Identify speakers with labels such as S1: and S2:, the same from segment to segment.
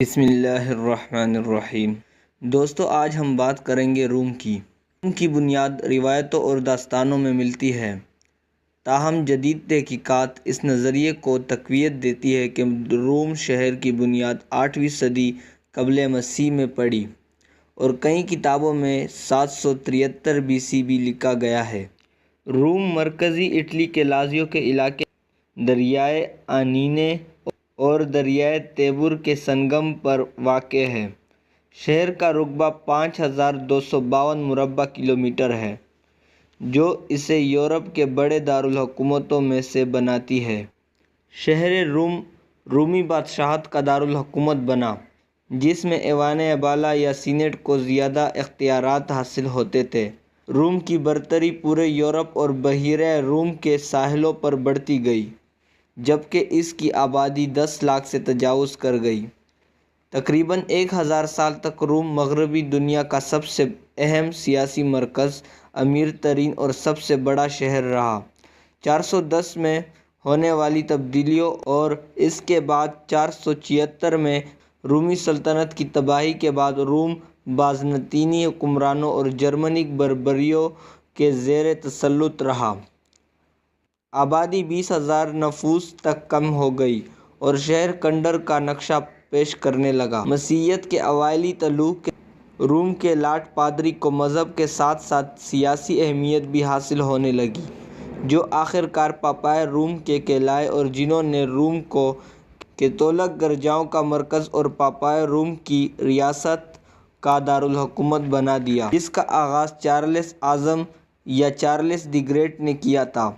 S1: بسم اللہ الرحمن الرحیم۔ دوستو، آج ہم بات کریں گے روم کی۔ روم کی بنیاد روایتوں اور داستانوں میں ملتی ہے، تاہم جدید تحقیقات اس نظریے کو تقویت دیتی ہے کہ روم شہر کی بنیاد 8ویں صدی قبل مسیح میں پڑی اور کئی کتابوں میں 773 BC بھی لکھا گیا ہے۔ روم مرکزی اٹلی کے لازیو کے علاقے، دریائے آنینے اور دریائے تیبور کے سنگم پر واقع ہے۔ شہر کا رقبہ 5252 مربع کلومیٹر ہے، جو اسے یورپ کے بڑے دارالحکومتوں میں سے بناتی ہے۔ شہر روم رومی بادشاہت کا دارالحکومت بنا، جس میں ایوان بالا یا سینیٹ کو زیادہ اختیارات حاصل ہوتے تھے۔ روم کی برتری پورے یورپ اور بحیرہ روم کے ساحلوں پر بڑھتی گئی، جبکہ اس کی آبادی 10 لاکھ سے تجاوز کر گئی۔ تقریباً 1000 سال تک روم مغربی دنیا کا سب سے اہم سیاسی مرکز، امیر ترین اور سب سے بڑا شہر رہا۔ 410 میں ہونے والی تبدیلیوں اور اس کے بعد 476 میں رومی سلطنت کی تباہی کے بعد روم بازنطینی حکمرانوں اور جرمنک بربریوں کے زیر تسلط رہا۔ آبادی 20,000 نفوس تک کم ہو گئی اور شہر کھنڈر کا نقشہ پیش کرنے لگا۔ مسیحیت کے اوائلی طلوع کے روم کے لاٹ پادری کو مذہب کے ساتھ ساتھ سیاسی اہمیت بھی حاصل ہونے لگی، جو آخر کار پاپائے روم کے کہلائے اور جنہوں نے روم کو کیتھولک گرجاؤں کا مرکز اور پاپائے روم کی ریاست کا دارالحکومت بنا دیا، جس کا آغاز چارلس اعظم یا چارلس دی گریٹ نے کیا تھا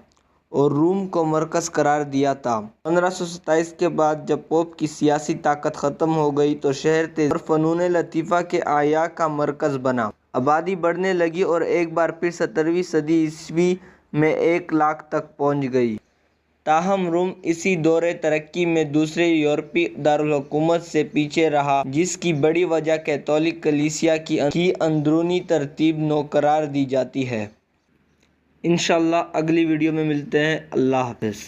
S1: اور روم کو مرکز قرار دیا تھا۔ 1527 کے بعد جب پوپ کی سیاسی طاقت ختم ہو گئی تو شہر تیزی اور فنون لطیفہ کے احیاء کا مرکز بنا۔ آبادی بڑھنے لگی اور ایک بار پھر 17ویں صدی عیسوی میں 1 لاکھ تک پہنچ گئی۔ تاہم روم اسی دور ترقی میں دوسرے یورپی دارالحکومت سے پیچھے رہا، جس کی بڑی وجہ کیتھولک کلیسیا کی اندرونی ترتیب نو قرار دی جاتی ہے۔ انشاءاللہ اگلی ویڈیو میں ملتے ہیں۔ اللہ حافظ۔